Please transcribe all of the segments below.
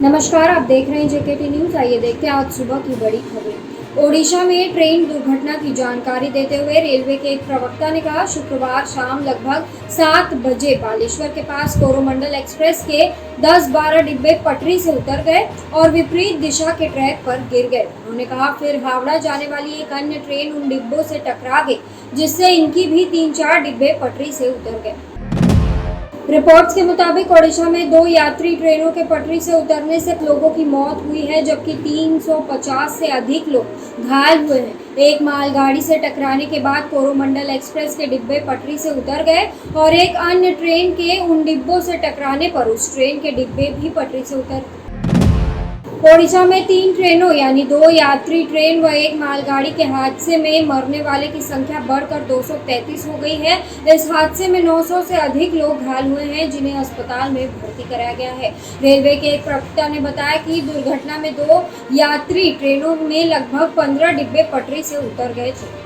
नमस्कार, आप देख रहे हैं जेकेटी न्यूज। आइए देखते हैं आज सुबह की बड़ी खबरें। ओडिशा में ट्रेन दुर्घटना की जानकारी देते हुए रेलवे के एक प्रवक्ता ने कहा, शुक्रवार शाम लगभग 7 बजे बालेश्वर के पास कोरोमंडल एक्सप्रेस के 10-12 डिब्बे पटरी से उतर गए और विपरीत दिशा के ट्रैक पर गिर गए। उन्होंने कहा, फिर हावड़ा जाने वाली एक अन्य ट्रेन उन डिब्बों से टकरा गई, जिससे इनकी भी 3-4 डिब्बे पटरी से उतर गए। रिपोर्ट्स के मुताबिक ओडिशा में 2 यात्री ट्रेनों के पटरी से उतरने से लोगों की मौत हुई है, जबकि 350 से अधिक लोग घायल हुए हैं। एक मालगाड़ी से टकराने के बाद कोरोमंडल एक्सप्रेस के डिब्बे पटरी से उतर गए और एक अन्य ट्रेन के उन डिब्बों से टकराने पर उस ट्रेन के डिब्बे भी पटरी से उतर गए। ओडिशा में 3 ट्रेनों यानी 2 यात्री ट्रेन व एक मालगाड़ी के हादसे में मरने वाले की संख्या बढ़कर 233 हो गई है। इस हादसे में 900 से अधिक लोग घायल हुए हैं, जिन्हें अस्पताल में भर्ती कराया गया है। रेलवे के एक प्रवक्ता ने बताया कि दुर्घटना में 2 यात्री ट्रेनों में लगभग 15 डिब्बे पटरी से उतर गए थे।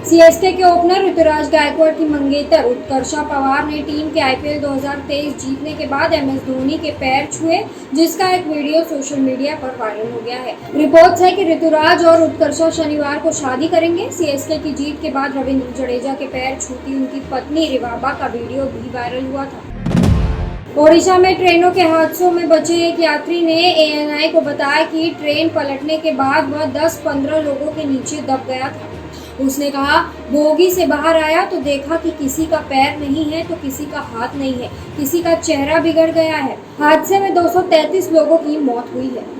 सीएसके के ओपनर ऋतुराज गायकवाड़ की मंगेतर उत्कर्षा पवार ने टीम के आईपीएल 2023 जीतने के बाद एमएस धोनी के पैर छुए, जिसका एक वीडियो सोशल मीडिया पर वायरल हो गया है। रिपोर्ट्स है कि ऋतुराज और उत्कर्षा शनिवार को शादी करेंगे। सीएसके की जीत के बाद रविंद्र जडेजा के पैर छूती उनकी पत्नी रिवाबा का वीडियो भी वायरल हुआ था। ओडिशा में ट्रेनों के हादसों में बचे एक यात्री ने एएनआई को बताया कि ट्रेन पलटने के बाद वह 10-15 लोगों के नीचे दब गया था। उसने कहा, बोगी से बाहर आया तो देखा कि किसी का पैर नहीं है तो किसी का हाथ नहीं है, किसी का चेहरा बिगड़ गया है। हादसे में 233 लोगों की मौत हुई है।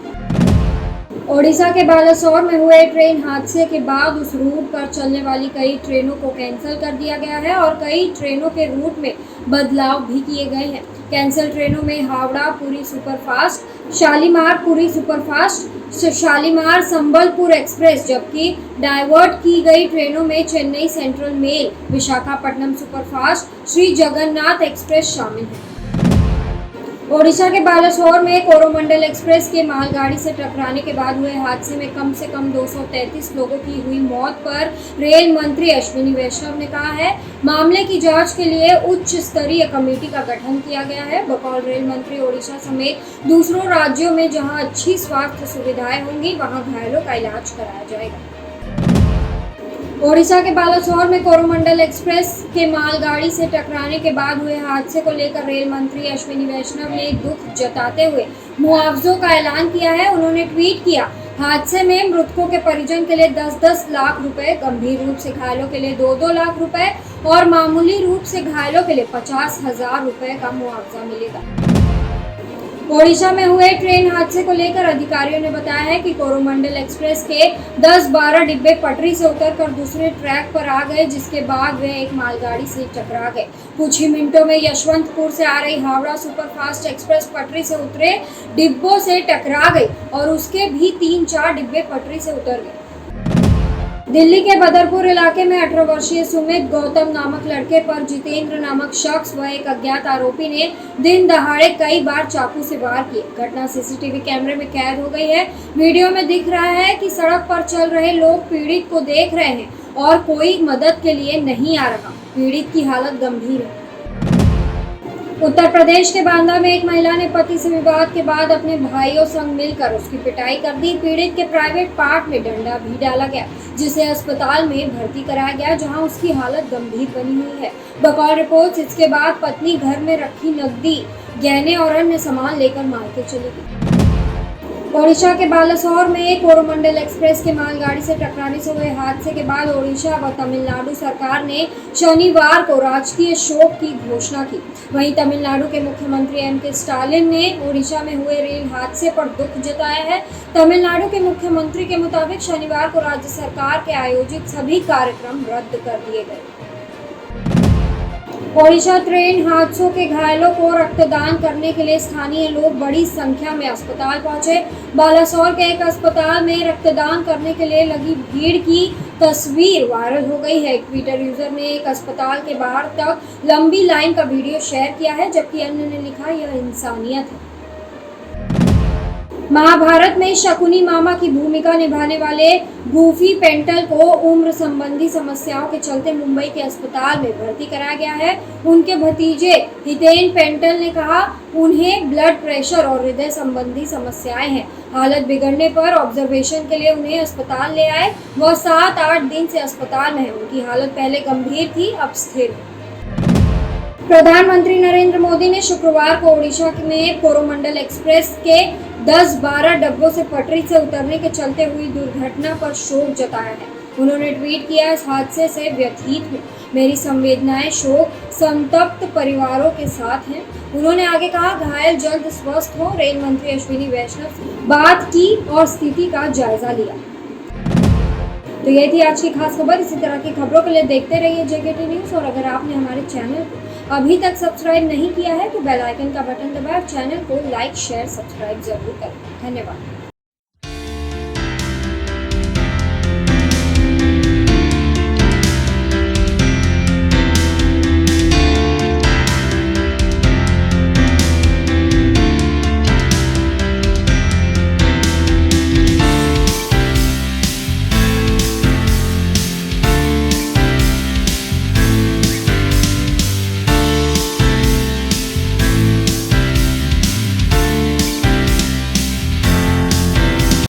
ओडिशा के बालासोर में हुए ट्रेन हादसे के बाद उस रूट पर चलने वाली कई ट्रेनों को कैंसिल कर दिया गया है और कई ट्रेनों के रूट में बदलाव भी किए गए हैं। कैंसिल ट्रेनों में Howrah Puri superfast, Shalimar Puri superfast, Shalimar Sambalpur express, जबकि डाइवर्ट की गई ट्रेनों में Chennai central mail, Visakhapatnam superfast, Shri Jagannath express शामिल है। ओडिशा के बालासोर में कोरोमंडल एक्सप्रेस के मालगाड़ी से टकराने के बाद हुए हादसे में कम से कम 233 लोगों की हुई मौत पर रेल मंत्री अश्विनी वैष्णव ने कहा है, मामले की जांच के लिए उच्च स्तरीय कमेटी का गठन किया गया है। बकौल रेल मंत्री ओडिशा समेत दूसरों राज्यों में जहां अच्छी स्वास्थ्य सुविधाएं होंगी, वहां घायलों का इलाज कराया जाएगा। ओडिशा के बालासोर में कोरोमंडल एक्सप्रेस के मालगाड़ी से टकराने के बाद हुए हादसे को लेकर रेल मंत्री अश्विनी वैष्णव ने दुख जताते हुए मुआवजों का ऐलान किया है। उन्होंने ट्वीट किया, हादसे में मृतकों के परिजन के लिए 10-10 लाख रुपए, गंभीर रूप से घायलों के लिए 2-2 लाख रुपए और मामूली रूप से घायलों के लिए 50,000 रुपए का मुआवजा मिलेगा। ओडिशा में हुए ट्रेन हादसे को लेकर अधिकारियों ने बताया है कि कोरोमंडल एक्सप्रेस के 10-12 डिब्बे पटरी से उतरकर दूसरे ट्रैक पर आ गए, जिसके बाद वे एक मालगाड़ी से टकरा गए। कुछ ही मिनटों में यशवंतपुर से आ रही हावड़ा सुपरफास्ट एक्सप्रेस पटरी से उतरे डिब्बों से टकरा गई और उसके भी 3-4 डिब्बे पटरी से उतर गए। दिल्ली के बदरपुर इलाके में 18 वर्षीय सुमित गौतम नामक लड़के पर जितेंद्र नामक शख्स व एक अज्ञात आरोपी ने दिन दहाड़े कई बार चाकू से वार किए। घटना सीसीटीवी कैमरे में कैद हो गई है। वीडियो में दिख रहा है कि सड़क पर चल रहे लोग पीड़ित को देख रहे हैं और कोई मदद के लिए नहीं आ रहा। पीड़ित की हालत गंभीर है। उत्तर प्रदेश के बांदा में एक महिला ने पति से विवाद के बाद अपने भाइयों संग मिलकर उसकी पिटाई कर दी। पीड़ित के प्राइवेट पार्ट में डंडा भी डाला गया, जिसे अस्पताल में भर्ती कराया गया, जहां उसकी हालत गंभीर बनी हुई है। बकौल रिपोर्ट्स, इसके बाद पत्नी घर में रखी नकदी, गहने और अन्य सामान लेकर मायके चली गई। ओडिशा के बालासोर में कोरोमंडल एक्सप्रेस के मालगाड़ी से टकराने से हुए हादसे के बाद ओडिशा व तमिलनाडु सरकार ने शनिवार को राजकीय शोक की घोषणा की। वहीं तमिलनाडु के मुख्यमंत्री एम.के. स्टालिन ने ओडिशा में हुए रेल हादसे पर दुख जताया है। तमिलनाडु के मुख्यमंत्री के मुताबिक शनिवार को राज्य सरकार के आयोजित सभी कार्यक्रम रद्द कर दिए गए। ओडिशा ट्रेन हादसों के घायलों को रक्तदान करने के लिए स्थानीय लोग बड़ी संख्या में अस्पताल पहुंचे। बालासोर के एक अस्पताल में रक्तदान करने के लिए लगी भीड़ की तस्वीर वायरल हो गई है। एक ट्विटर यूजर ने एक अस्पताल के बाहर तक लंबी लाइन का वीडियो शेयर किया है, जबकि अन्य ने लिखा, यह इंसानियत है। महाभारत में शकुनी मामा की भूमिका निभाने वाले गूफी पेंटल को उम्र संबंधी समस्याओं के चलते मुंबई के अस्पताल में भर्ती कराया गया है। उनके भतीजे हितेन पेंटल ने कहा उन्हें ब्लड प्रेशर और हृदय संबंधी समस्याएं हैं। हालत बिगड़ने पर ऑब्जर्वेशन के लिए उन्हें अस्पताल ले आए। वह 7-8 दिन से अस्पताल में है। उनकी हालत पहले गंभीर थी, अब स्थिर है। प्रधानमंत्री नरेंद्र मोदी ने शुक्रवार को ओडिशा में कोरोमंडल एक्सप्रेस के 10-12 डब्बों से पटरी से उतरने के चलते हुई दुर्घटना पर शोक जताया है। उन्होंने ट्वीट किया, इस हादसे से व्यथित हूँ, मेरी संवेदनाएं शोक संतप्त परिवारों के साथ हैं। उन्होंने आगे कहा, घायल जल्द स्वस्थ हो। रेल मंत्री अश्विनी वैष्णव से बात की और स्थिति का जायजा लिया। तो ये थी आज की खास खबर। इसी तरह की खबरों के लिए देखते रहिए JKT न्यूज़। और अगर आपने हमारे चैनल को अभी तक सब्सक्राइब नहीं किया है तो बेल आइकन का बटन दबाएं और चैनल को लाइक, शेयर, सब्सक्राइब जरूर करें। धन्यवाद।